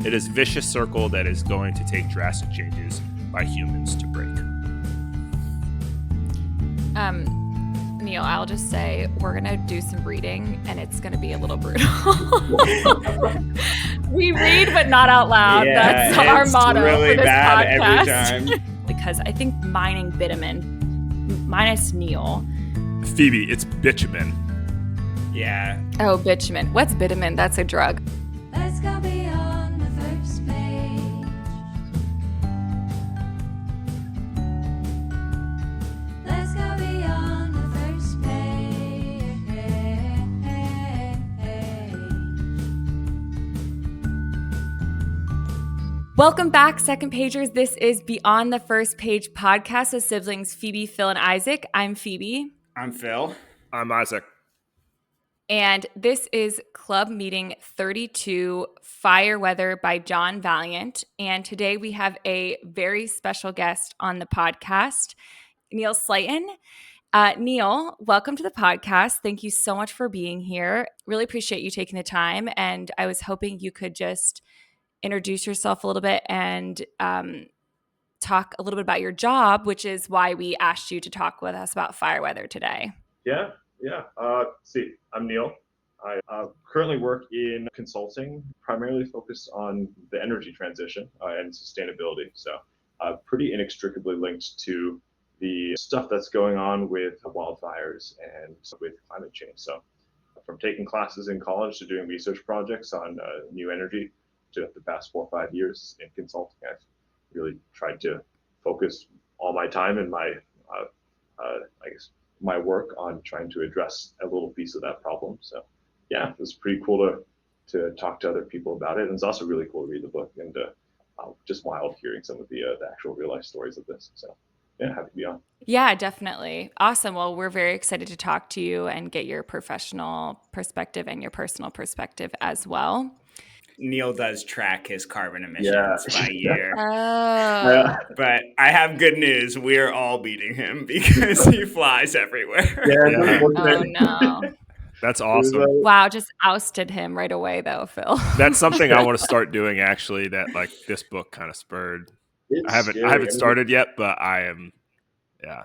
It is a vicious circle that is going to take drastic changes by humans to break. Neil, I'll just say we're going to do some reading, and it's going to be a little brutal. We read, but not out loud. Yeah, that's our motto really for this bad podcast. every time. Because I think mining bitumen, minus Neil. Phoebe, it's bitumen. Yeah. Oh, bitumen. What's bitumen? That's a drug. Let's go beyond the first page. Let's go beyond the first page. Welcome back, Second Pagers. This is Beyond the First Page podcast with siblings Phoebe, Phil, and Isaac. I'm Phoebe. I'm Phil. I'm Isaac. And this is Club Meeting 32, Fire Weather by John Vaillant. And today we have a very special guest on the podcast, Neil Slighton. Neil, welcome to the podcast. Thank you so much for being here. Really appreciate you taking the time. And I was hoping you could just introduce yourself a little bit and talk a little bit about your job, which is why we asked you to talk with us about fire weather today. Yeah. I'm Neil. I currently work in consulting, primarily focused on the energy transition and sustainability. So pretty inextricably linked to the stuff that's going on with wildfires and with climate change. So from taking classes in college to doing research projects on new energy to the past 4 or 5 years in consulting, I've really tried to focus all my time and my my work on trying to address a little piece of that problem. So yeah, it was pretty cool to talk to other people about it. And it's also really cool to read the book and just wild hearing some of the actual real life stories of this. So yeah, happy to be on. Yeah, definitely. Awesome. Well, we're very excited to talk to you and get your professional perspective and your personal perspective as well. Neil does track his carbon emissions by year. Oh. But I have good news. We're all beating him because he flies everywhere. Oh, no. That's awesome. Wow, just ousted him right away, though, Phil. That's something I want to start doing, actually, that like this book kind of spurred. I haven't started yet, but I am, yeah.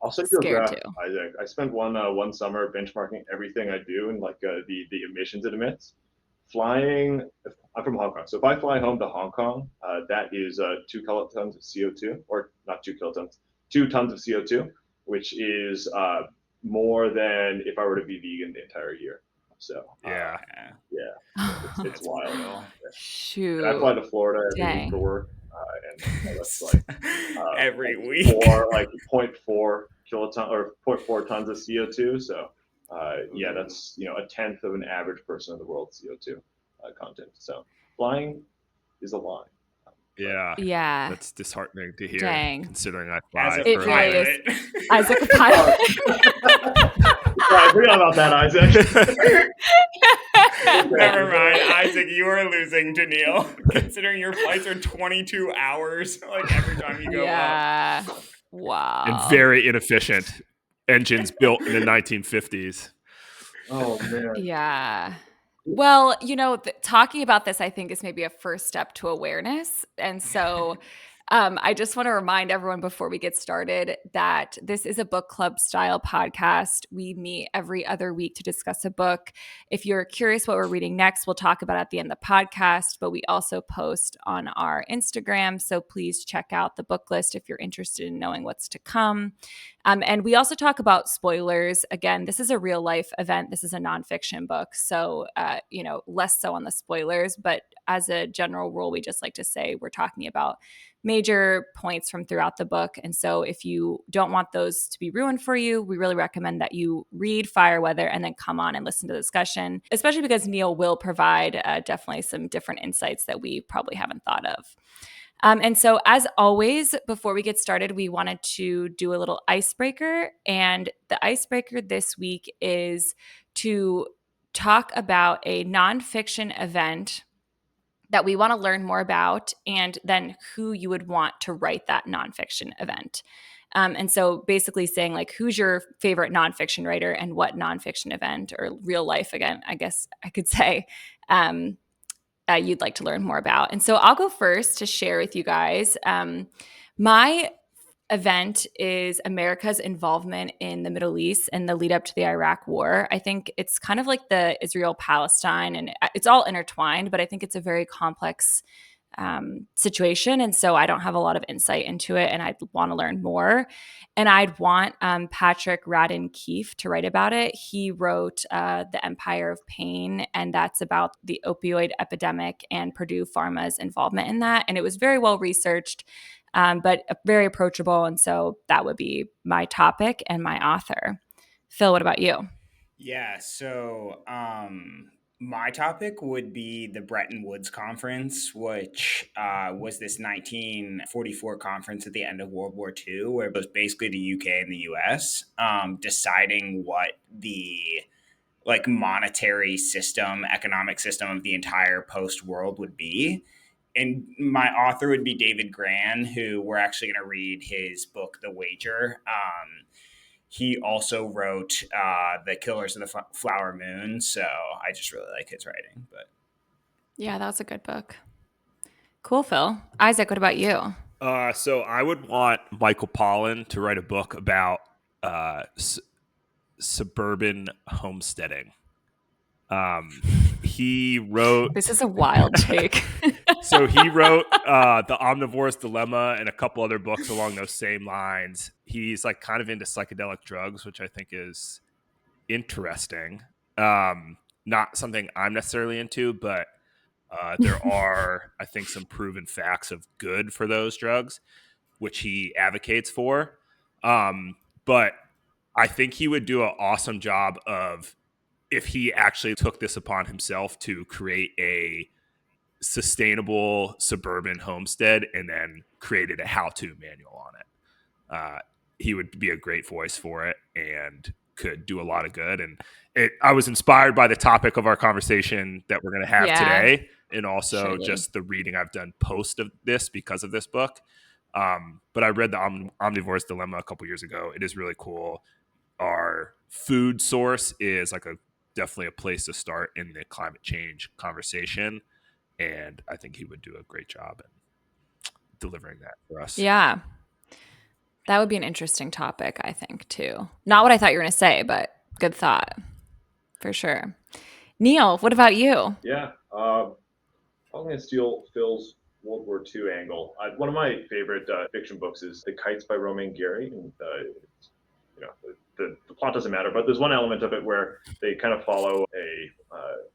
I'll send you a Scared graph, too. Isaac. I spent one summer benchmarking everything I do and like the emissions it emits. Flying, I'm from Hong Kong, so if I fly home to Hong Kong, that is 2 kilotons of CO2, or not 2 kilotons, 2 tons of CO2, which is more than if I were to be vegan the entire year. So Yeah. it's wild. Yeah. Shoot. And I fly to Florida every week Dang. for work, and that's like Every week. 0.4 kiloton or 0.4 tons of CO2. So that's a tenth of an average person in the world's CO2 content. So flying is a lie. Yeah. Yeah. That's disheartening to hear, Dang. considering I As fly a It for a really living. is. Isaac, a pilot. I forgot about that, Isaac. Never mind, Isaac, you are losing to Neil, considering your flights are 22 hours, like every time you go up. Yeah. Wow. And very inefficient engines built in the 1950s. Oh man. Yeah. Well, talking about this, I think, is maybe a first step to awareness. And so I just want to remind everyone before we get started that this is a book club style podcast. We meet every other week to discuss a book. If you're curious what we're reading next, we'll talk about it at the end of the podcast, but we also post on our Instagram. So please check out the book list if you're interested in knowing what's to come. And we also talk about spoilers. Again, this is a real life event. This is a nonfiction book. So, less so on the spoilers, but as a general rule, we just like to say we're talking about major points from throughout the book. And so if you don't want those to be ruined for you, we really recommend that you read Fire Weather and then come on and listen to the discussion, especially because Neil will provide definitely some different insights that we probably haven't thought of. And so as always, before we get started, we wanted to do a little icebreaker. And the icebreaker this week is to talk about a nonfiction event that we want to learn more about, and then who you would want to write that nonfiction event. And so basically saying like, who's your favorite nonfiction writer and what nonfiction event or real life, again, I guess I could say, you'd like to learn more about. And so I'll go first to share with you guys. My event is America's involvement in the Middle East and the lead up to the Iraq War. I think it's kind of like the Israel-Palestine, and it's all intertwined, but I think it's a very complex situation. And so I don't have a lot of insight into it, and I'd want to learn more. And I'd want Patrick Radden Keefe to write about it. He wrote The Empire of Pain, and that's about the opioid epidemic and Purdue Pharma's involvement in that. And it was very well researched, but very approachable. And so that would be my topic and my author. Phil, what about you? Yeah, so my topic would be the Bretton Woods Conference, which was this 1944 conference at the end of World War II, where it was basically the UK and the US deciding what the monetary system, economic system of the entire post world would be. And my author would be David Grann, who we're actually going to read his book, The Wager. He also wrote The Killers of the Flower Moon, so I just really like his writing. But yeah, that was a good book. Cool, Phil. Isaac, what about you? So I would want Michael Pollan to write a book about suburban homesteading. He wrote. This is a wild take. So he wrote The Omnivore's Dilemma and a couple other books along those same lines. He's like kind of into psychedelic drugs, which I think is interesting. Not something I'm necessarily into, but there are, I think, some proven facts of good for those drugs, which he advocates for. But I think he would do an awesome job of, if he actually took this upon himself to create a sustainable suburban homestead and then created a how-to manual on it. He would be a great voice for it and could do a lot of good. And I was inspired by the topic of our conversation that we're going to have today, and also just the reading I've done post of this because of this book. But I read The Omnivore's Dilemma a couple years ago. It is really cool. Our food source is definitely a place to start in the climate change conversation. And I think he would do a great job in delivering that for us. Yeah. That would be an interesting topic, I think, too. Not what I thought you were going to say, but good thought. For sure. Neil, what about you? Yeah. I'm going to steal Phil's World War II angle. One of my favorite fiction books is The Kites by Romain Gary. And, the plot doesn't matter, but there's one element of it where they kind of follow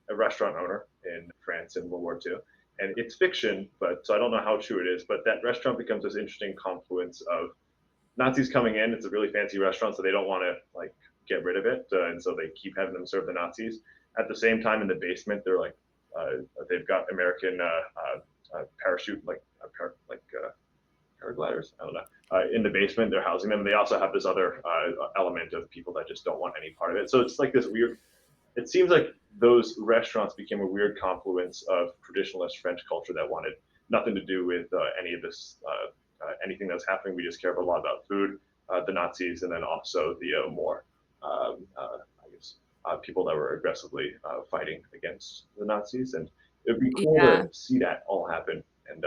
a restaurant owner in France in World War II. And it's fiction, so I don't know how true it is, but that restaurant becomes this interesting confluence of Nazis coming in. It's a really fancy restaurant, so they don't want to get rid of it, and so they keep having them serve the Nazis. At the same time, in the basement, they're they've got American parachute paragliders. I don't know. In the basement, they're housing them. They also have this other element of people that just don't want any part of it. So it's like this weird. It seems like those restaurants became a weird confluence of traditionalist French culture that wanted nothing to do with any of this. Anything that's happening, we just care a lot about food, the Nazis, and then also the more, people that were aggressively fighting against the Nazis. And it'd be cool to see that all happen. And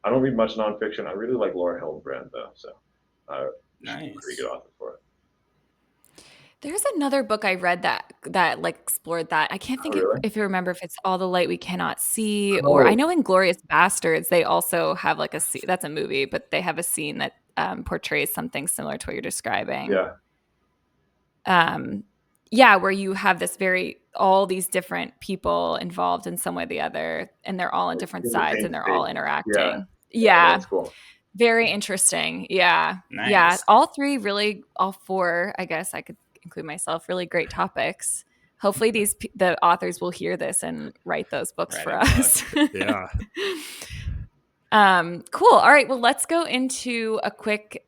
I don't read much nonfiction. I really like Laura Hillenbrand, though, so nice. She's a pretty good author for it. There's another book I read that explored that. I can't think if you remember if it's All the Light We Cannot See, or I know in Glorious Bastards they also have a scene. That's a movie, but they have a scene that portrays something similar to what you're describing. Yeah. Where you have all these different people involved in some way or the other, and they're all on different sides and they're all interacting. Yeah. That's cool. Very interesting. Yeah. Nice. Yeah. All four, I guess I could include myself, really great topics. Hopefully the authors will hear this and write those books for us. Yeah. Cool. All right. Well, let's go into a quick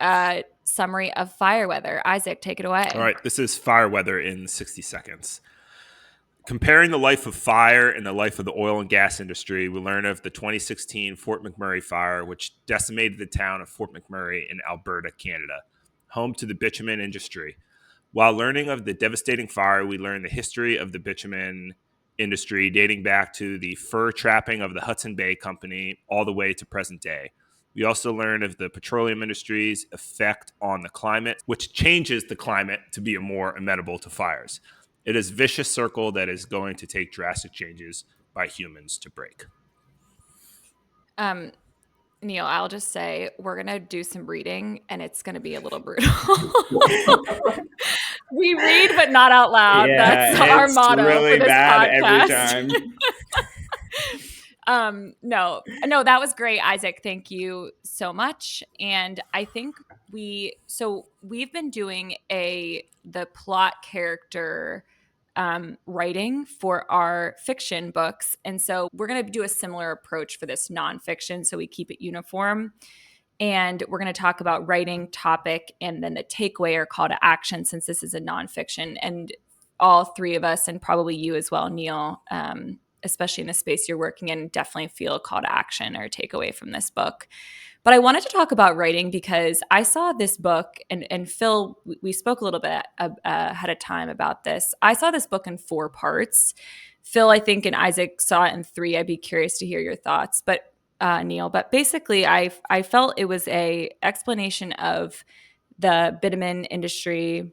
summary of fire weather. Isaac, take it away. All right. This is fire weather in 60 seconds. Comparing the life of fire and the life of the oil and gas industry, we learn of the 2016 Fort McMurray fire, which decimated the town of Fort McMurray in Alberta, Canada, home to the bitumen industry. While learning of the devastating fire, we learn the history of the bitumen industry dating back to the fur trapping of the Hudson Bay Company all the way to present day. We also learn of the petroleum industry's effect on the climate, which changes the climate to be more amenable to fires. It is a vicious circle that is going to take drastic changes by humans to break. Neil, I'll just say we're going to do some reading and it's going to be a little brutal. We read, but not out loud. Yeah, That's our it's motto really for this bad every podcast. time. No, that was great, Isaac. Thank you so much. And I think we've been doing the plot character writing for our fiction books. And so we're going to do a similar approach for this nonfiction. So we keep it uniform. And we're going to talk about writing, topic, and then the takeaway or call to action, since this is a nonfiction. And all three of us, and probably you as well, Neil, especially in the space you're working in, definitely feel a call to action or takeaway from this book. But I wanted to talk about writing because I saw this book, and Phil, we spoke a little bit ahead of time about this. I saw this book in 4 parts. Phil, I think, and Isaac saw it in 3. I'd be curious to hear your thoughts. But Neil, but basically I felt it was a explanation of the bitumen industry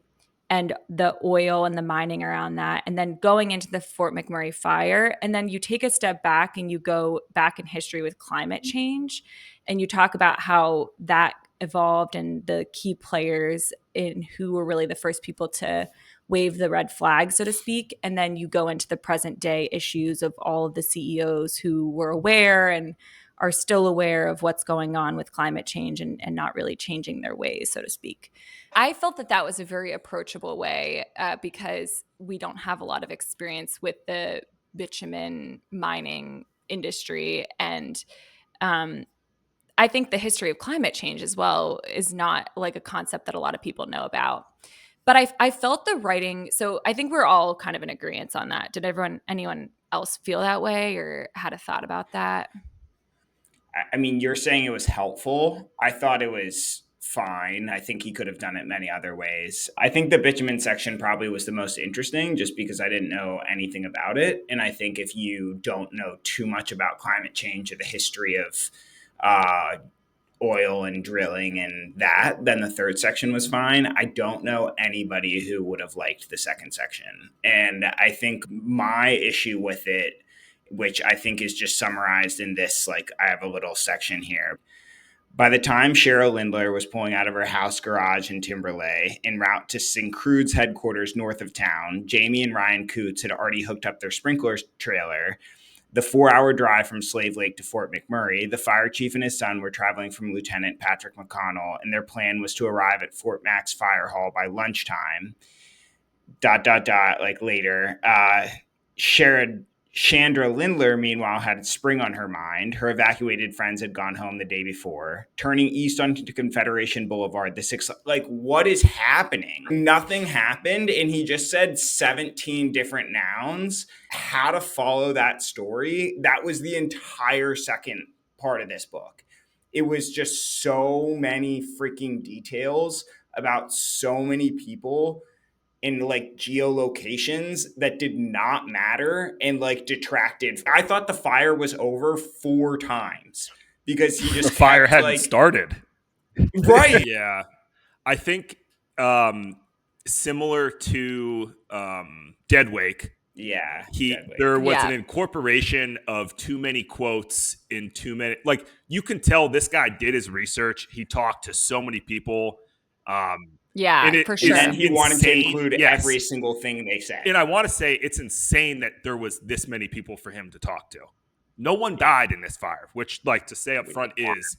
and the oil and the mining around that, and then going into the Fort McMurray fire. And then you take a step back and you go back in history with climate change, and you talk about how that evolved and the key players in who were really the first people to wave the red flag, so to speak. And then you go into the present day issues of all of the CEOs who were aware and are still aware of what's going on with climate change and not really changing their ways, so to speak. I felt that was a very approachable way because we don't have a lot of experience with the bitumen mining industry. And I think the history of climate change as well is not like a concept that a lot of people know about. But I felt the writing, so I think we're all kind of in agreement on that. Did anyone else feel that way or had a thought about that? I mean, you're saying it was helpful. I thought it was fine. I think he could have done it many other ways. I think the bitumen section probably was the most interesting just because I didn't know anything about it. And I think if you don't know too much about climate change or the history of oil and drilling and that, then the 3rd section was fine. I don't know anybody who would have liked the 2nd section. And I think my issue with it, which I think is just summarized in this, like, I have a little section here. By the time Cheryl Lindler was pulling out of her house garage in Timberlake en route to Syncrude's headquarters north of town, Jamie and Ryan Coots had already hooked up their sprinkler trailer. The 4-hour drive from Slave Lake to Fort McMurray, the fire chief and his son were traveling from Lieutenant Patrick McConnell, and their plan was to arrive at Fort Mack's fire hall by lunchtime. ... Like later, Chandra Lindler, meanwhile, had spring on her mind. Her evacuated friends had gone home the day before. Turning east onto Confederation Boulevard, the 6th... Like, what is happening? Nothing happened, and he just said 17 different nouns. How to follow that story? That was the entire second part of this book. It was just so many freaking details about so many people in like geolocations that did not matter and like detracted. I thought the fire was over 4 times because he just the fire hadn't started. Right. Yeah. I think similar to Deadwake. Yeah. There was an incorporation of too many quotes in too many. Like, you can tell this guy did his research. He talked to so many people. For sure. And he wanted to include every single thing they said. And I want to say it's insane that there was this many people for him to talk to. No one died in this fire, which, like, to say up front is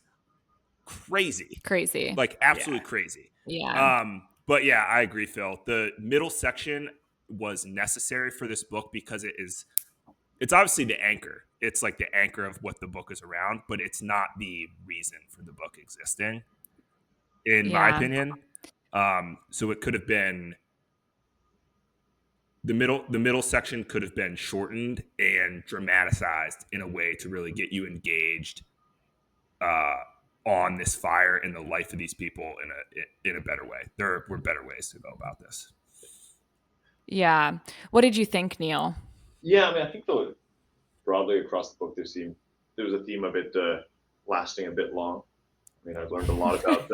crazy. Crazy. Like, absolutely crazy. Yeah. But yeah, I agree, Phil. The middle section was necessary for this book because it's obviously the anchor. It's like the anchor of what the book is around, but it's not the reason for the book existing, in my opinion. So it could have been the middle section could have been shortened and dramatized in a way to really get you engaged on this fire and the life of these people in a better way. There were better ways to go about this. Yeah. What did you think, Neil? Yeah, I mean, I think though broadly across the book, there was a theme of it lasting a bit long. I mean, I've learned a lot about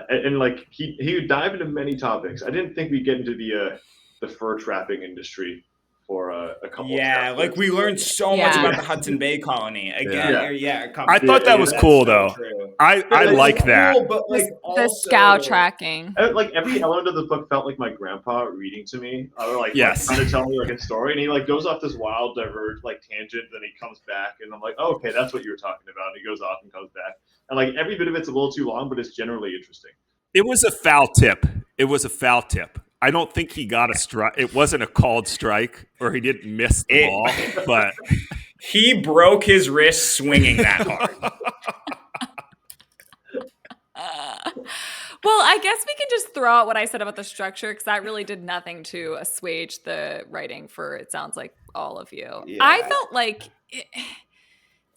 and like he would dive into many topics. I didn't think we'd get into the fur trapping industry for a couple of Yeah, like chapters. we learned so much Yeah. about the Hudson Bay colony again. Yeah. Or yeah, I thought that Yeah, was that's cool so though. true. I That's like that. cool, but like The scow also tracking. like every element of the book felt like my grandpa reading to me, or like Yes. trying to tell me like a story, and he like goes off this wild diverge like tangent, then he comes back, and I'm like, oh, okay, that's what you were talking about. And he goes off and comes back, and like every bit of it's a little too long, but it's generally interesting. It was a foul tip. It was a foul tip. I don't think he got a strike. It wasn't a called strike, or he didn't miss the ball. But he broke his wrist swinging that hard. Well, I guess we can just throw out what I said about the structure because that really did nothing to assuage the writing for, it sounds like, all of you. Yeah. I felt like,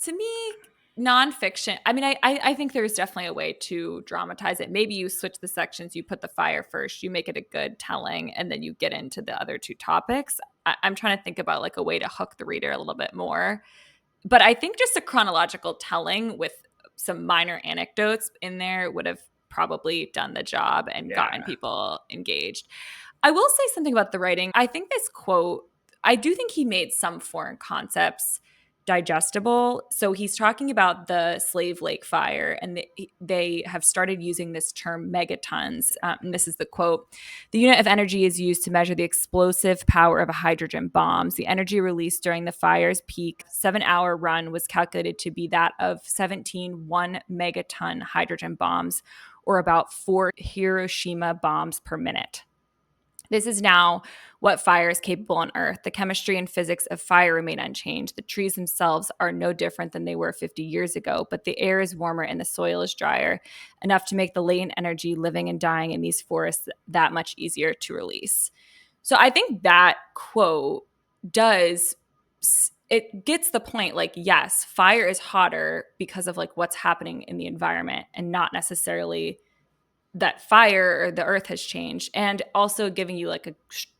to me, nonfiction, I mean, I think there's definitely a way to dramatize it. Maybe you switch the sections, you put the fire first, you make it a good telling, and then you get into the other two topics. I'm trying to think about like a way to hook the reader a little bit more. But I think just a chronological telling with some minor anecdotes in there would have probably done the job and gotten people engaged. I will say something about the writing. I think this quote, I do think he made some foreign concepts digestible. So he's talking about the Slave Lake fire, and they have started using this term megatons. And this is the quote: "The unit of energy is used to measure the explosive power of a hydrogen bomb. The energy released during the fire's peak 7-hour run was calculated to be that of 17 1-megaton hydrogen bombs, or about 4 Hiroshima bombs per minute. This is now what fire is capable on Earth. The chemistry and physics of fire remain unchanged. The trees themselves are no different than they were 50 years ago, but the air is warmer and the soil is drier, enough to make the latent energy living and dying in these forests that much easier to release." So I think that quote it gets the point, like, yes, fire is hotter because of like what's happening in the environment, and not necessarily that fire or the earth has changed, and also giving you like a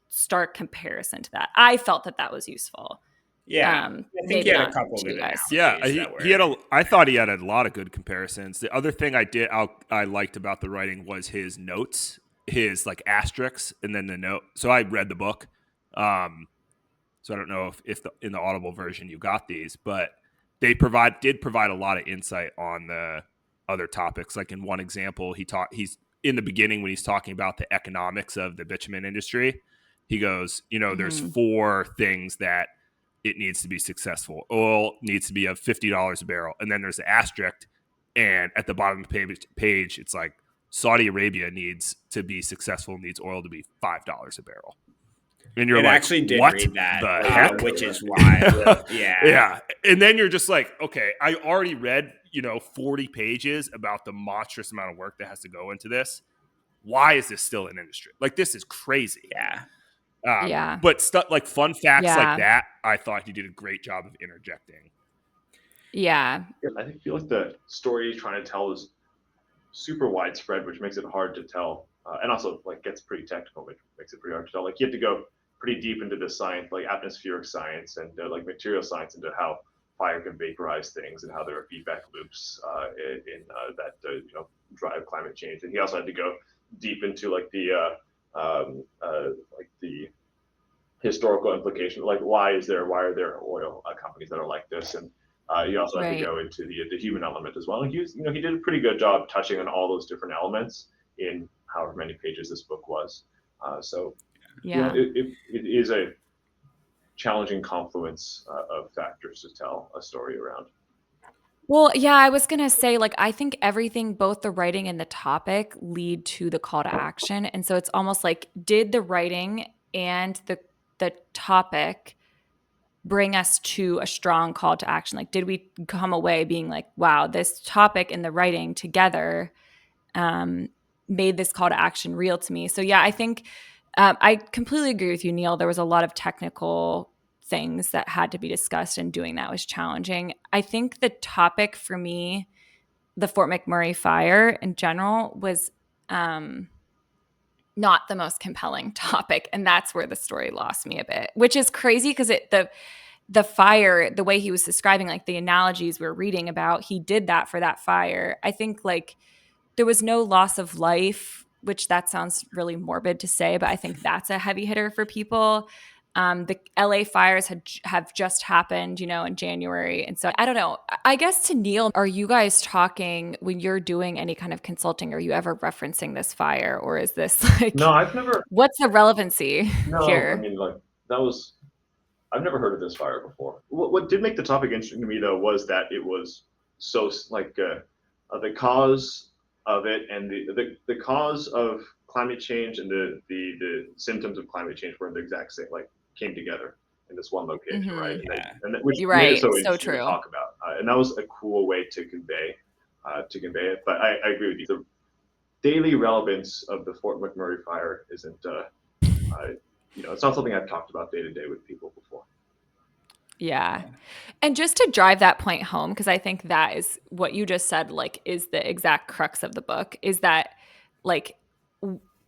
stark comparison to that. I felt that was useful. Yeah, I think he had a couple of good analogies. Yeah, he had I thought he had a lot of good comparisons. The other thing I liked about the writing was his notes, his like asterisks, and then the note. So I read the book. So I don't know if in the Audible version you got these, but they did provide a lot of insight on the other topics. Like in one example, he's in the beginning when he's talking about the economics of the bitumen industry. He goes, there's 4 things that it needs to be successful. Oil needs to be of $50 a barrel, and then there's the asterisk, and at the bottom of the page, it's like Saudi Arabia needs to be successful, needs oil to be $5 a barrel. And you're like, actually did what read that, the heck? which is wild. Yeah. And then you're just like, okay, I already read, 40 pages about the monstrous amount of work that has to go into this. Why is this still an industry? Like, this is crazy. Yeah. But stuff like fun facts like that, I thought you did a great job of interjecting. Yeah. I feel like the story he's trying to tell is super widespread, which makes it hard to tell, and also like gets pretty technical, which makes it pretty hard to tell. Like you have to go pretty deep into the science, like atmospheric science and like material science, into how fire can vaporize things and how there are feedback loops in that drive climate change. And he also had to go deep into like the historical implication, like why are there oil companies that are like this, and you also have to go into the human element as well. And he did a pretty good job touching on all those different elements in however many pages this book was. It is a challenging confluence of factors to tell a story around. Well, yeah, I was going to say, like, I think everything, both the writing and the topic, lead to the call to action. And so it's almost like, did the writing and the topic bring us to a strong call to action? Like, did we come away being like, wow, this topic and the writing together made this call to action real to me? So yeah, I think I completely agree with you, Neil. There was a lot of technical things that had to be discussed, and doing that was challenging. I think the topic for me, the Fort McMurray fire in general, was not the most compelling topic. And that's where the story lost me a bit, which is crazy because the fire, the way he was describing, like the analogies we're reading about, he did that for that fire. I think like there was no loss of life, which that sounds really morbid to say, but I think that's a heavy hitter for people. The LA fires have just happened, in January. And so I don't know. I guess to Neil, are you guys talking when you're doing any kind of consulting? Are you ever referencing this fire, or is this like, No, I've never. what's the relevancy No, here? I mean, like that was. I've never heard of this fire before. What did make the topic interesting to me though was that it was so like the cause of it and the cause of climate change and the symptoms of climate change were the exact same, like came together in this one location, right? Which You're made it right. so So interesting to true. talk about, and that was a cool way to convey it. But I agree with you. The daily relevance of the Fort McMurray fire isn't, it's not something I've talked about day to day with people before. Yeah. And just to drive that point home, because I think that is what you just said, like, is the exact crux of the book, is that like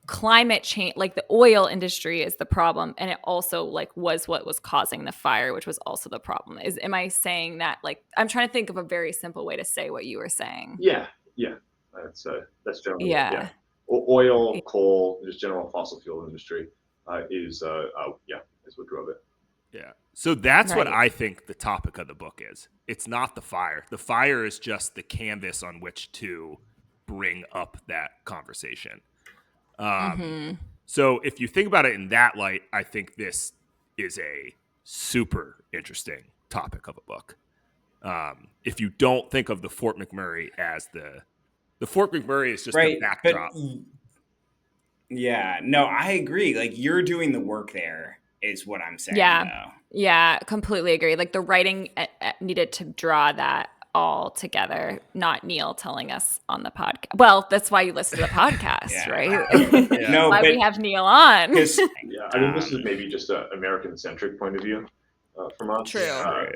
climate change, like the oil industry is the problem. And it also like was what was causing the fire, which was also the problem. Am I saying that? Like, I'm trying to think of a very simple way to say what you were saying. Yeah. That's generally Yeah. Oil, coal, just general fossil fuel industry is what drove it. Yeah. So that's what Right. I think the topic of the book is. It's not the fire. The fire is just the canvas on which to bring up that conversation. So if you think about it in that light, I think this is a super interesting topic of a book. If you don't think of the Fort McMurray as the Fort McMurray is just Right, a backdrop. but yeah, no, I agree. Like you're doing the work there, is what I'm saying. Yeah. Though. Yeah, completely agree. Like the writing needed to draw that all together, not Neil telling us on the podcast. Well, that's why you listen to the podcast, Yeah. right? Yeah. No, why but we have Neil on. Yeah, I mean, this is maybe just an American-centric point of view from us. True. Right?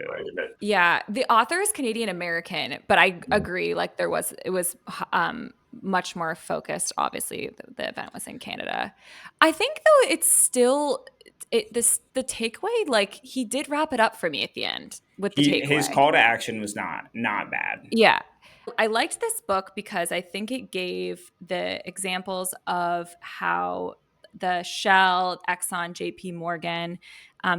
Yeah, the author is Canadian American, but I agree. Like it was much more focused. Obviously, the event was in Canada. I think though it's still the takeaway. Like he did wrap it up for me at the end with the takeaway. His call to action was not bad. Yeah. I liked this book because I think it gave the examples of how the Shell, Exxon, JP Morgan,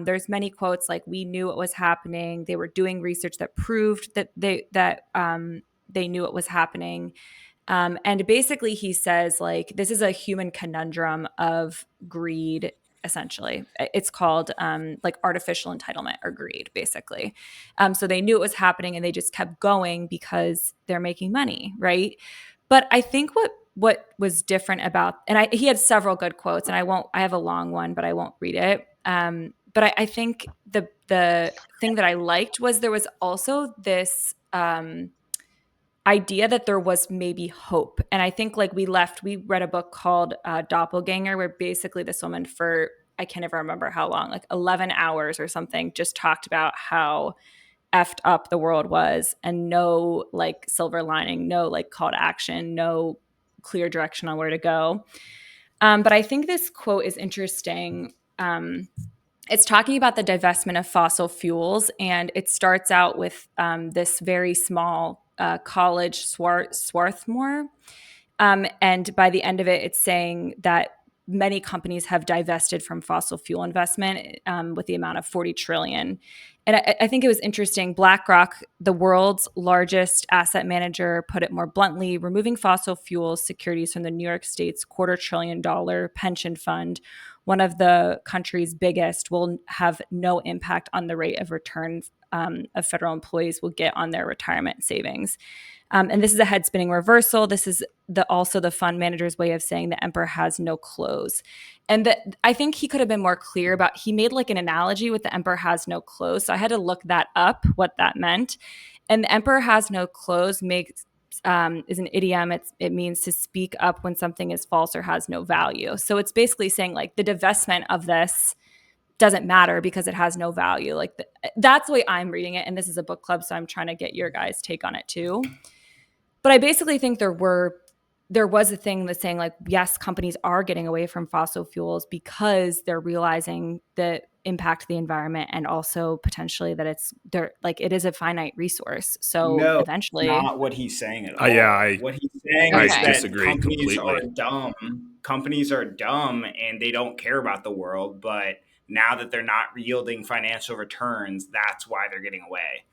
there's many quotes like, we knew what was happening. They were doing research that proved that they knew what was happening. And basically he says like, this is a human conundrum of greed. Essentially, it's called like artificial entitlement or greed, basically. So they knew it was happening and they just kept going because they're making money, right? But I think what was different about, and he had several good quotes, and I have a long one, but I won't read it. But I think the thing that I liked was there was also this idea that there was maybe hope. And I think like we read a book called Doppelganger, where basically this woman for, I can't ever remember how long, like 11 hours or something, just talked about how effed up the world was and no like silver lining, no like call to action, no clear direction on where to go. But I think this quote is interesting. It's talking about the divestment of fossil fuels, and it starts out with this very small college, Swarthmore. And by the end of it, it's saying that many companies have divested from fossil fuel investment with the amount of 40 trillion. And I think it was interesting. BlackRock, the world's largest asset manager, put it more bluntly: removing fossil fuel securities from the New York State's $250 billion pension fund, one of the country's biggest, will have no impact on the rate of return of federal employees will get on their retirement savings. And this is a head-spinning reversal. This is also the fund manager's way of saying the emperor has no clothes. And I think he could have been more clear about, he made like an analogy with the emperor has no clothes. So I had to look that up, what that meant. And the emperor has no clothes is an idiom. It means to speak up when something is false or has no value. So it's basically saying like the divestment of this doesn't matter because it has no value. Like that's the way I'm reading it. And this is a book club, so I'm trying to get your guys' take on it too. But I basically think there were there was a thing that's saying like, yes, companies are getting away from fossil fuels because they're realizing the impact of the environment, and also potentially that it is a finite resource. So No, eventually, not what he's saying at all. Yeah, what he's saying I is that disagree companies completely. are dumb. Companies are dumb and they don't care about the world. But now that they're not yielding financial returns, that's why they're getting away.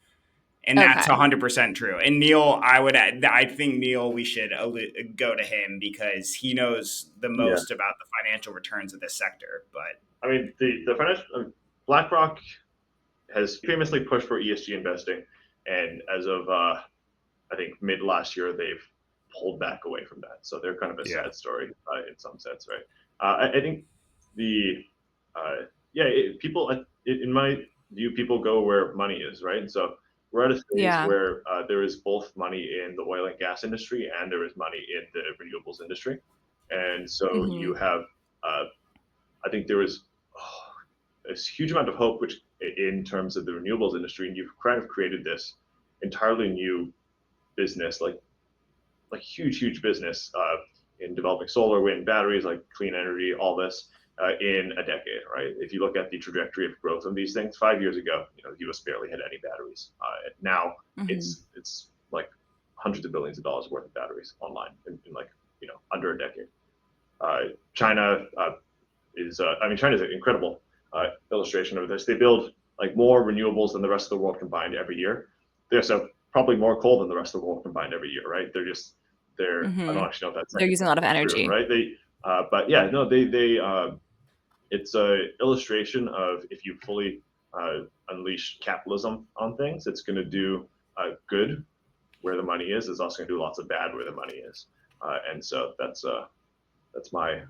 And that's Okay. 100% true. And Neil, I think Neil, we should go to him because he knows the most about the financial returns of this sector. But I mean, the financial BlackRock has famously pushed for ESG investing, and as of I think mid last year, they've pulled back away from that. So they're kind of a sad story in some sense, right? I think the people in my view, people go where money is, right? And so we're at a stage where there is both money in the oil and gas industry and there is money in the renewables industry, and so you have I think there is a huge amount of hope, which in terms of the renewables industry, and you've kind of created this entirely new business, like huge business in developing solar, wind, batteries, like clean energy, all this in a decade, right? If you look at the trajectory of growth of these things, 5 years ago, the U.S. barely had any batteries. Now it's like hundreds of billions of dollars worth of batteries online in like under a decade. China China's an incredible illustration of this. They build like more renewables than the rest of the world combined every year. They're so probably more coal than the rest of the world combined every year, right? I don't actually know if that's they're using a lot of energy, true, right? It's a illustration of if you fully unleash capitalism on things, it's going to do good where the money is. It's also going to do lots of bad where the money is, and so that's my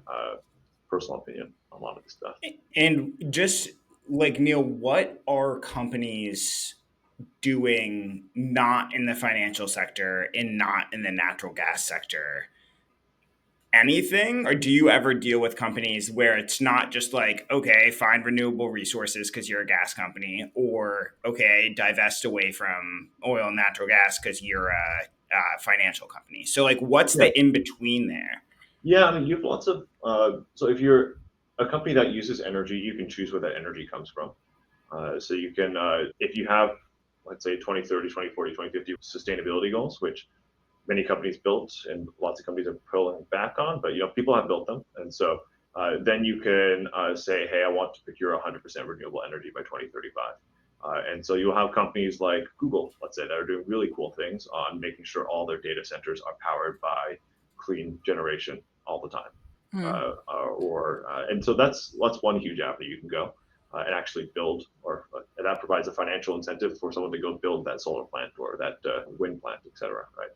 personal opinion on a lot of this stuff. And just like Neil, what are companies doing not in the financial sector and not in the natural gas sector? Anything? Or do you ever deal with companies where it's not just like, okay, find renewable resources because you're a gas company, or okay, divest away from oil and natural gas because you're a financial company? So like, what's the in between there? Yeah, I mean, you have lots of so if you're a company that uses energy, you can choose where that energy comes from. So you can if you have, let's say, 2030, 2040, 2050 sustainability goals, which many companies built and lots of companies are pulling back on, but people have built them, and so then you can say, hey, I want to procure 100% renewable energy by 2035. And so you'll have companies like Google, let's say, that are doing really cool things on making sure all their data centers are powered by clean generation all the time. And so that's one huge avenue you can go and actually build, and that provides a financial incentive for someone to go build that solar plant or that wind plant, et cetera, right?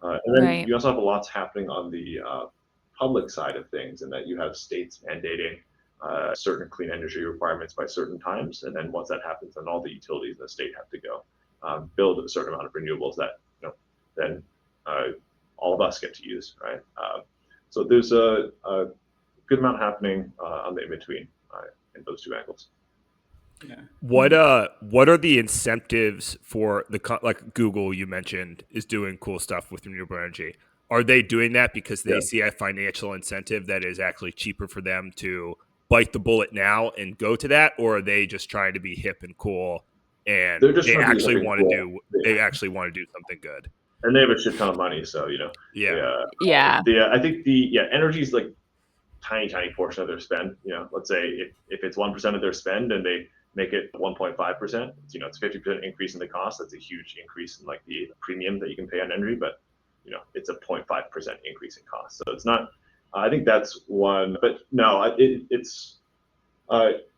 And then you also have lots happening on the public side of things, in that you have states mandating certain clean energy requirements by certain times, and then once that happens, then all the utilities in the state have to go build a certain amount of renewables that then all of us get to use, right? So there's a good amount happening on the in between in those two angles. Yeah. What are the incentives for like Google, you mentioned, is doing cool stuff with renewable energy? Are they doing that because they see a financial incentive that is actually cheaper for them to bite the bullet now and go to that, or are they just trying to be hip and cool and they actually want to do something good? And they have a shit ton of money, so I think energy is like tiny portion of their spend. Let's say if it's 1% of their spend and they make it 1.5%, it's 50% increase in the cost. That's a huge increase in like the premium that you can pay on energy, but it's a 0.5% increase in cost. So it's not. I think that's one, but no, it's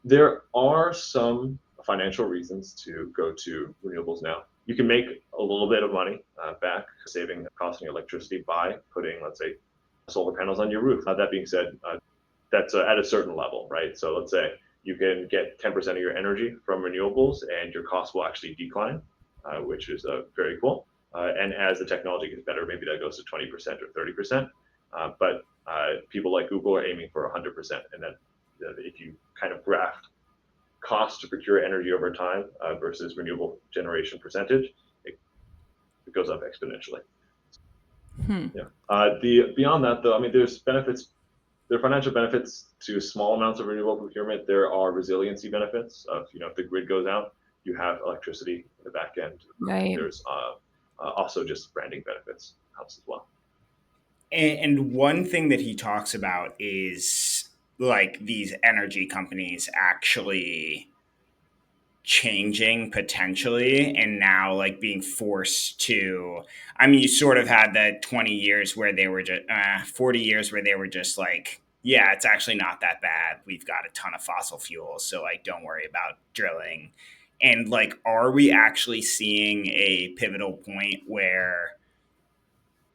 there are some financial reasons to go to renewables now. You can make a little bit of money back, saving costing electricity by putting, let's say, solar panels on your roof. That being said, that's at a certain level, right? So let's say you can get 10% of your energy from renewables and your cost will actually decline, which is very cool. And as the technology gets better, maybe that goes to 20% or 30%. But people like Google are aiming for 100%. And then if you kind of graph cost to procure energy over time versus renewable generation percentage, it goes up exponentially. Beyond that, though, I mean, there's benefits. There are financial benefits to small amounts of renewable procurement. There are resiliency benefits of, if the grid goes out, you have electricity in the back end. Right. There's also just branding benefits helps as well. And one thing that he talks about is like these energy companies actually changing potentially, and now like being forced to, I mean, you sort of had the 20 years where they were just 40 years where they were just like, yeah, it's actually not that bad, we've got a ton of fossil fuels, so like don't worry about drilling. And like, are we actually seeing a pivotal point where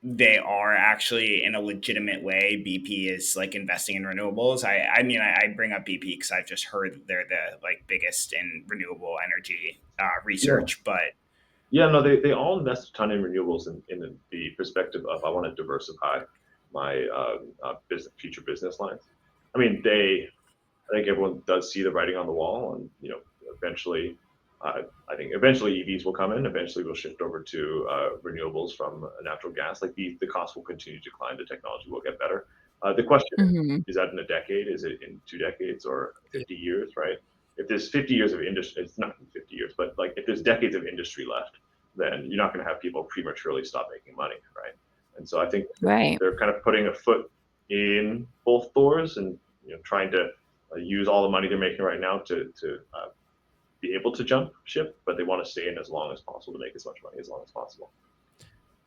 they are actually in a legitimate way, BP is like investing in renewables? I mean, I bring up BP because I've just heard that they're the like biggest in renewable energy research. But no, they all invest a ton in renewables in the perspective of, I want to diversify my future business lines. I mean, I think everyone does see the writing on the wall, and eventually, I think eventually EVs will come in. Eventually, we'll shift over to renewables from natural gas. Like the cost will continue to decline. The technology will get better. The question is that in a decade? Is it in 2 decades or 50 years? Right? If there's 50 years of industry, it's not 50 years, but like if there's decades of industry left, then you're not going to have people prematurely stop making money, right? And so I think they're kind of putting a foot in both doors and trying to use all the money they're making right now to be able to jump ship, but they want to stay in as long as possible to make as much money as long as possible.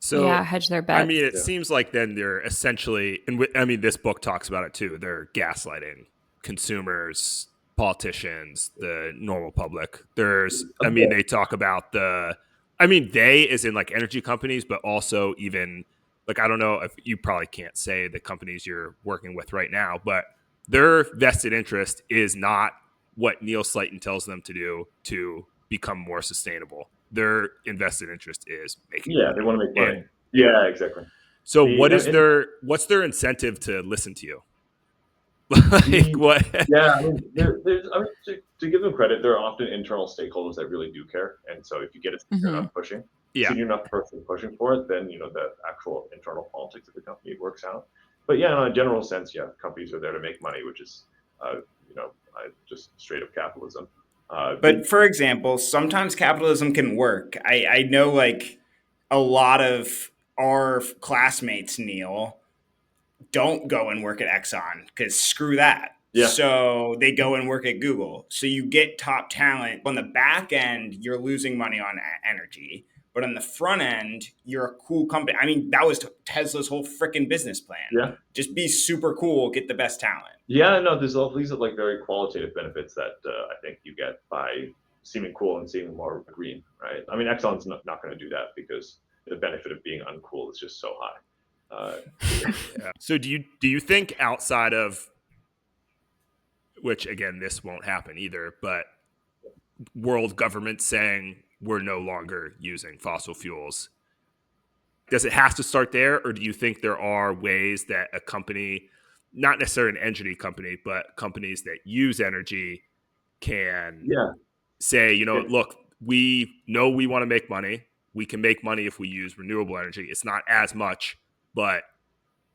So hedge their bets. I mean, it seems like then they're essentially, and I mean, this book talks about it too. They're gaslighting consumers, politicians, the normal public. I mean, they talk about they as in like energy companies, but also even like, I don't know if you probably can't say the companies you're working with right now, but their vested interest is not what Neil Slighton tells them to do to become more sustainable. Their invested interest is making money. They want to make money. Yeah, exactly. So what's their incentive to listen to you? Like what? Yeah, I mean, to give them credit, there are often internal stakeholders that really do care, and so if you get a senior enough pushing, senior enough person pushing for it, then the actual internal politics of the company works out. But in a general sense, companies are there to make money, which is just straight up capitalism. But for example, sometimes capitalism can work. I know like a lot of our classmates, Neil, don't go and work at Exxon because screw that. Yeah. So they go and work at Google. So you get top talent. On the back end, you're losing money on energy. But on the front end, you're a cool company. I mean, that was Tesla's whole freaking business plan. Yeah. Just be super cool, get the best talent. Yeah, no, these are like very qualitative benefits that I think you get by seeming cool and seeming more green, right? I mean, Exxon's not going to do that because the benefit of being uncool is just so high. So do you think outside of, which again, this won't happen either, but world government saying we're no longer using fossil fuels, does it have to start there? Or do you think there are ways that a company, not necessarily an energy company, but companies that use energy can say, look, we know we want to make money. We can make money if we use renewable energy. It's not as much, but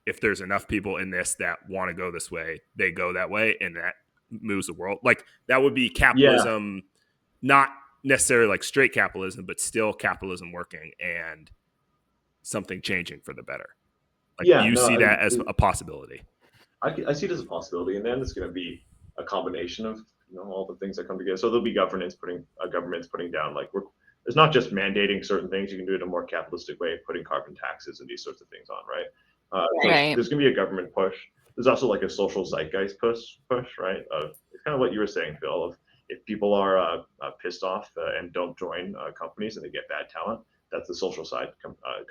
if there's enough people in this that want to go this way, they go that way, and that moves the world. Like that would be capitalism, not necessarily like straight capitalism, but still capitalism working and something changing for the better. Like, do you see that as a possibility? I see it as a possibility, and then it's going to be a combination of all the things that come together. So there'll be governments putting down like it's not just mandating certain things. You can do it in a more capitalistic way, putting carbon taxes and these sorts of things on, right? There's going to be a government push. There's also like a social zeitgeist push, right? It's kind of what you were saying, Phil. Of if people are pissed off and don't join companies and they get bad talent, that's the social side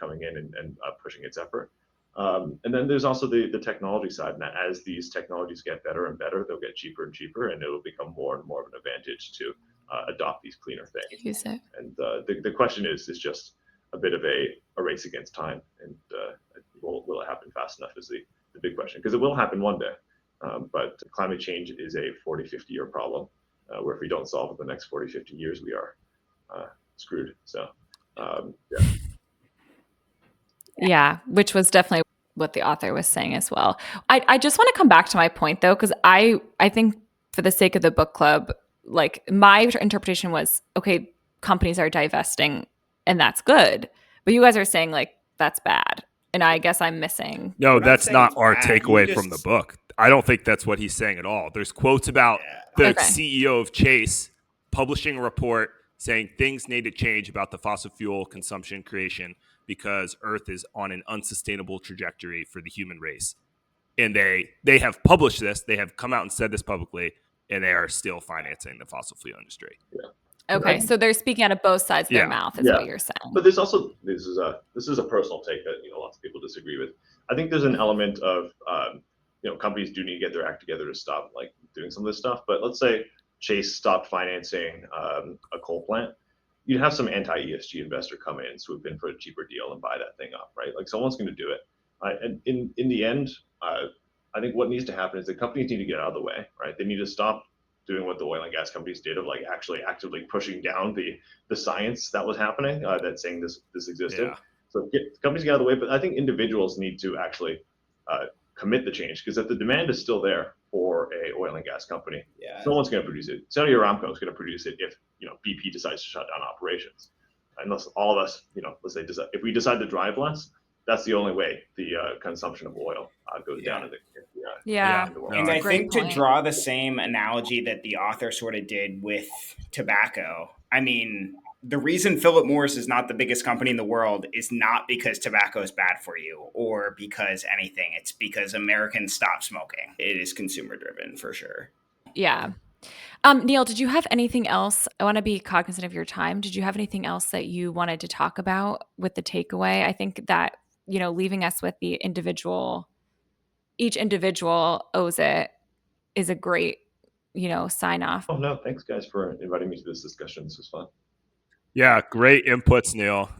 coming in and pushing its effort. And then there's also the technology side. And as these technologies get better and better, they'll get cheaper and cheaper, and it'll become more and more of an advantage to adopt these cleaner things. Use it. And the question is just a bit of a race against time, and will it happen fast enough is the big question, because it will happen one day. But climate change is a 40, 50-year problem, where if we don't solve it the next 40, 50 years, we are screwed. So, Yeah, which was definitely what the author was saying as well. I just want to come back to my point though, because I think for the sake of the book club, like my interpretation was, okay, companies are divesting and that's good. But you guys are saying like that's bad. And I guess I'm missing. No, We're not that's saying not it's our bad. You takeaway just- from the book. I don't think that's what he's saying at all. There's quotes about the Okay. CEO of Chase publishing a report saying things need to change about the fossil fuel consumption creation because Earth is on an unsustainable trajectory for the human race. And they have published this. They have come out and said this publicly, and they are still financing the fossil fuel industry. Okay, so they're speaking out of both sides of their Yeah. mouth, is what you're saying. But there's also this is a personal take that lots of people disagree with. I think there's an element of companies do need to get their act together to stop like doing some of this stuff. But let's say Chase stopped financing a coal plant, you'd have some anti-ESG investor come in, swoop in for a cheaper deal, and buy that thing up, right? Like someone's going to do it. And in the end, I think what needs to happen is the companies need to get out of the way, right? They need to stop doing what the oil and gas companies did of like actually actively pushing down the science that was happening, that saying this existed. Yeah. So companies get out of the way, but I think individuals need to actually commit the change, because if the demand is still there for a oil and gas company, someone's going to produce it. Saudi Aramco is going to produce it if BP decides to shut down operations. Unless all of us, let's say, if we decide to drive less, that's the only way the consumption of oil goes down in the world. And I Great think point. to draw the same analogy that the author sort of did with tobacco, I mean, the reason Philip Morris is not the biggest company in the world is not because tobacco is bad for you or because anything. It's because Americans stop smoking. It is consumer driven for sure. Yeah. Neil, did you have anything else? I want to be cognizant of your time. Did you have anything else that you wanted to talk about with the takeaway? I think that, leaving us with the individual, each individual owes it is a great, sign off. Oh no, thanks guys for inviting me to this discussion. This was fun. Yeah, great inputs, Neil.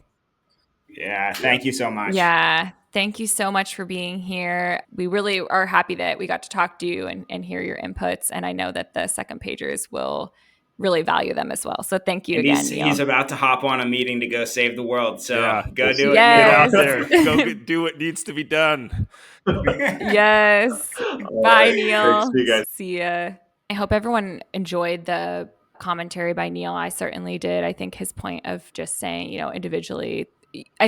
Yeah, thank you so much. Yeah. Thank you so much for being here. We really are happy that we got to talk to you and hear your inputs. And I know that the second pagers will really value them as well. So thank you And again, Neil. he's about to hop on a meeting to go save the world. So Yeah. go do it. Get Yes. out there. Go do what needs to be done. Yes. All Bye, right. Neil. Thanks. See you guys. See ya. I hope everyone enjoyed the commentary by Neil. I certainly did. I think his point of just saying, individually, I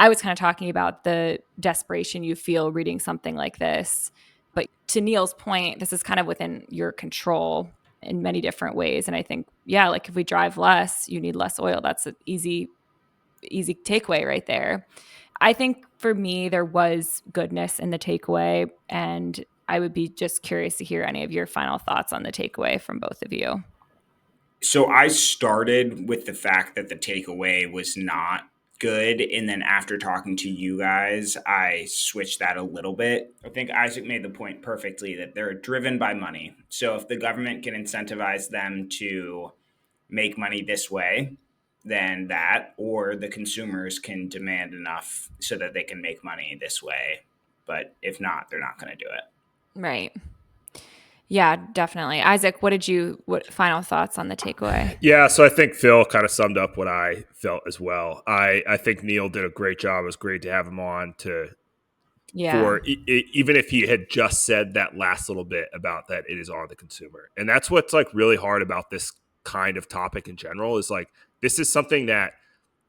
was kind of talking about the desperation you feel reading something like this. But to Neil's point, this is kind of within your control in many different ways. And I think, like if we drive less, you need less oil. That's an easy takeaway right there. I think for me, there was goodness in the takeaway, and I would be just curious to hear any of your final thoughts on the takeaway from both of you. So I started with the fact that the takeaway was not good. And then after talking to you guys, I switched that a little bit. I think Isaac made the point perfectly that they're driven by money. So if the government can incentivize them to make money this way, then that, or the consumers can demand enough so that they can make money this way. But if not, they're not going to do it. Right. Yeah, definitely. Isaac, what final thoughts on the takeaway? Yeah, so I think Phil kind of summed up what I felt as well. I think Neil did a great job. It was great to have him on even if he had just said that last little bit about that it is on the consumer. And that's what's like really hard about this kind of topic in general is like, this is something that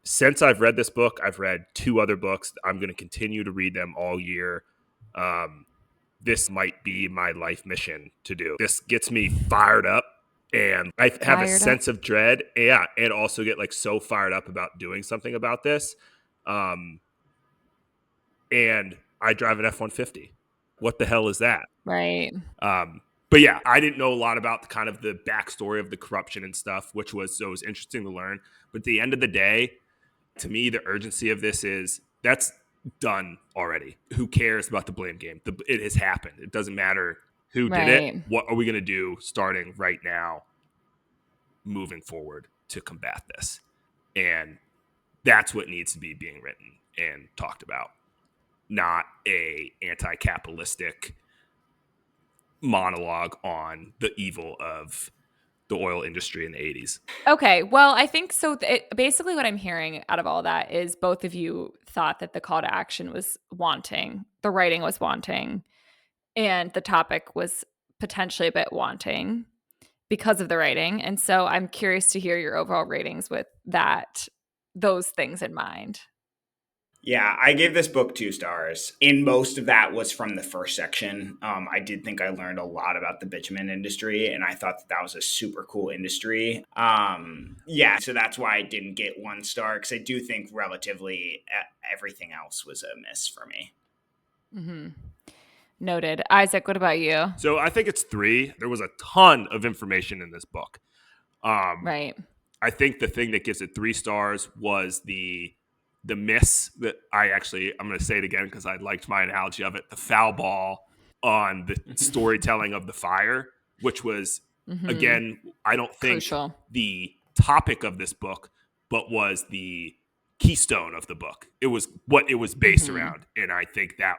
since I've read this book, I've read 2 other books. I'm going to continue to read them all year. This might be my life mission to do. This gets me fired up and I have a sense of dread. Yeah. And also get like so fired up about doing something about this. And I drive an F-150. What the hell is that? Right. But yeah, I didn't know a lot about the kind of the backstory of the corruption and stuff, which was interesting to learn. But at the end of the day, to me, the urgency of this is that's done already. Who cares about the blame game? It has happened. It doesn't matter who did it. What are we going to do starting right now, moving forward to combat this? And that's what needs to be being written and talked about, not a anti-capitalistic monologue on the evil of the oil industry in the 80s. Okay, well, I think so. Basically, what I'm hearing out of all that is both of you thought that the call to action was wanting, the writing was wanting, and the topic was potentially a bit wanting because of the writing. And so I'm curious to hear your overall ratings with those things in mind. Yeah, I gave this book 2 stars. And most of that was from the first section. I did think I learned a lot about the bitumen industry, and I thought that was a super cool industry. Yeah, so that's why I didn't get 1 star, because I do think relatively everything else was a miss for me. Mm-hmm. Noted. Isaac, what about you? So I think it's 3. There was a ton of information in this book. Right. I think the thing that gives it 3 stars was the miss that I'm going to say it again because I liked my analogy of it, the foul ball on the storytelling of the fire, which was, again, I don't think crucial. The topic of this book, but was the keystone of the book. It was what it was based around. And I think that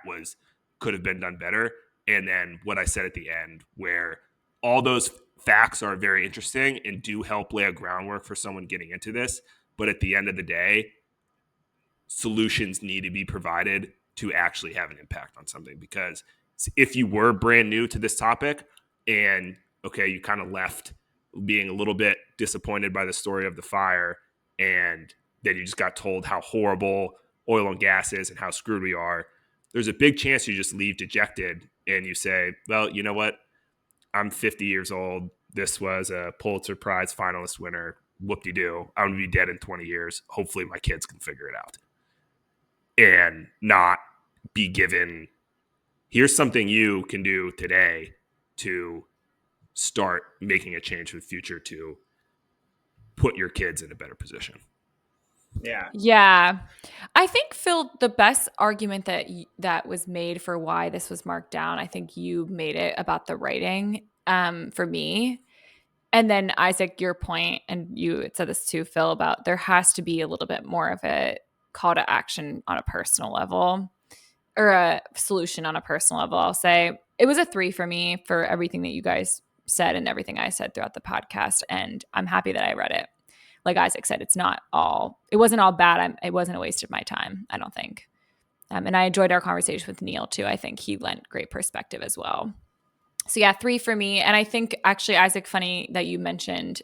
could have been done better. And then what I said at the end, where all those facts are very interesting and do help lay a groundwork for someone getting into this. But at the end of the day, solutions need to be provided to actually have an impact on something. Because if you were brand new to this topic and, okay, you kind of left being a little bit disappointed by the story of the fire, and then you just got told how horrible oil and gas is and how screwed we are, there's a big chance you just leave dejected and you say, well, you know what? I'm 50 years old. This was a Pulitzer Prize finalist winner. Whoop-de-doo. I'm going to be dead in 20 years. Hopefully my kids can figure it out. And not be given, here's something you can do today to start making a change for the future to put your kids in a better position. Yeah. Yeah. I think, Phil, the best argument that was made for why this was marked down, I think you made it about the writing for me. And then, Isaac, your point, and you had said this too, Phil, about there has to be a little bit more of a call to action on a personal level, or a solution on a personal level. I'll say it was a 3 for me for everything that you guys said and everything I said throughout the podcast. And I'm happy that I read it. Like Isaac said, it wasn't all bad. It wasn't a waste of my time, I don't think. And I enjoyed our conversation with Neil too. I think he lent great perspective as well. So yeah, 3 for me. And I think actually, Isaac, funny that you mentioned,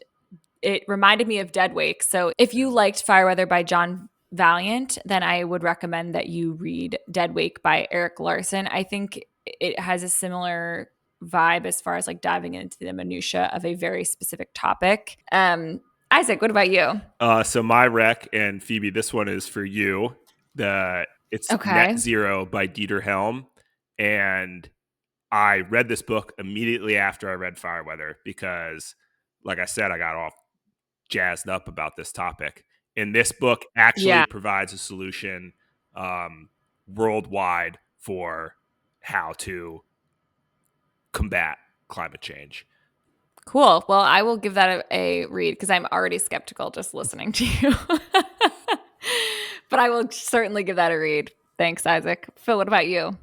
it reminded me of Deadwake. So if you liked Fireweather by John Vaillant, then I would recommend that you read Deadwake by Eric Larson. I think it has a similar vibe as far as like diving into the minutia of a very specific topic. Isaac, what about you? So my rec, and Phoebe, this one is for you. It's Okay. Net Zero by Dieter Helm. And I read this book immediately after I read Fireweather because, like I said, I got all jazzed up about this topic. And this book actually provides a solution worldwide for how to combat climate change. Cool. Well, I will give that a read because I'm already skeptical just listening to you. But I will certainly give that a read. Thanks, Isaac. Phil, what about you?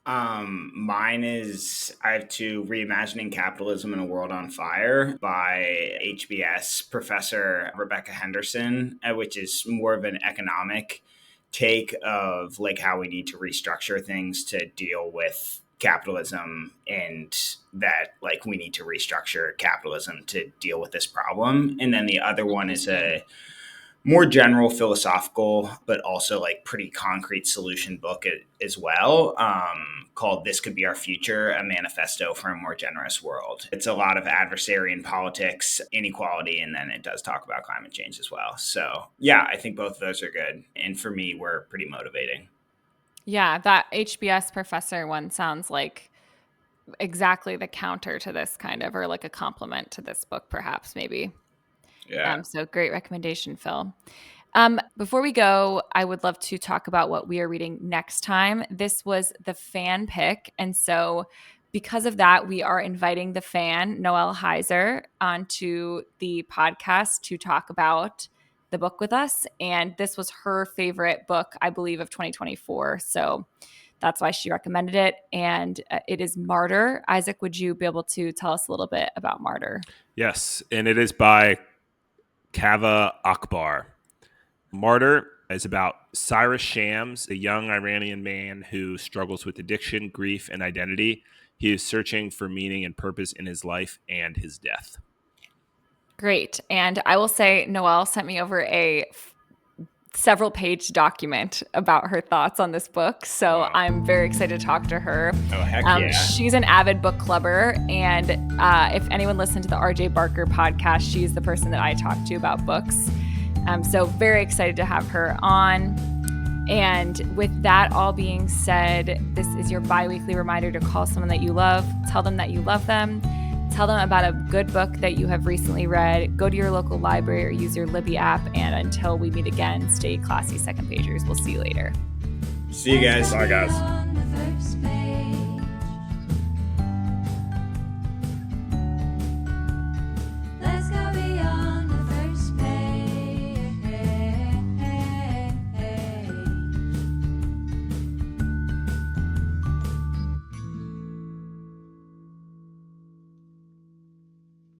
Mine is, I have Reimagining Capitalism in a World on Fire by HBS professor Rebecca Henderson, which is more of an economic take of like how we need to restructure things to deal with capitalism, and that like we need to restructure capitalism to deal with this problem. And then the other one is a more general philosophical, but also like pretty concrete solution book as well, called This Could Be Our Future, a manifesto for a more generous world. It's a lot of adversary in politics, inequality, and then it does talk about climate change as well. So yeah, I think both of those are good. And for me, were pretty motivating. Yeah, that HBS professor one sounds like exactly the counter to this kind of, or like a complement to this book, perhaps, maybe. Yeah. So great recommendation, Phil. Before we go, I would love to talk about what we are reading next time. This was the fan pick. And so because of that, we are inviting the fan, Noelle Heiser, onto the podcast to talk about the book with us. And this was her favorite book, I believe, of 2024. So That's why she recommended it. And it is Martyr. Isaac, would you be able to tell us a little bit about Martyr? Yes, and it is by Kaveh Akbar. Martyr is about Cyrus Shams, a young Iranian man who struggles with addiction, grief, and identity. He is searching for meaning and purpose in his life and his death. Great. And I will say Noelle sent me over a several page document about her thoughts on this book. So Wow. I'm very excited to talk to her. Oh, heck yeah. She's an avid book clubber. And if anyone listened to the RJ Barker podcast, she's the person that I talk to about books. So very excited to have her on. And with that all being said, this is your bi-weekly reminder to call someone that you love, tell them that you love them, tell them about a good book that you have recently read, go to your local library or use your Libby app, and until we meet again, stay classy second pagers. We'll see you later. See you guys. Bye, guys. On the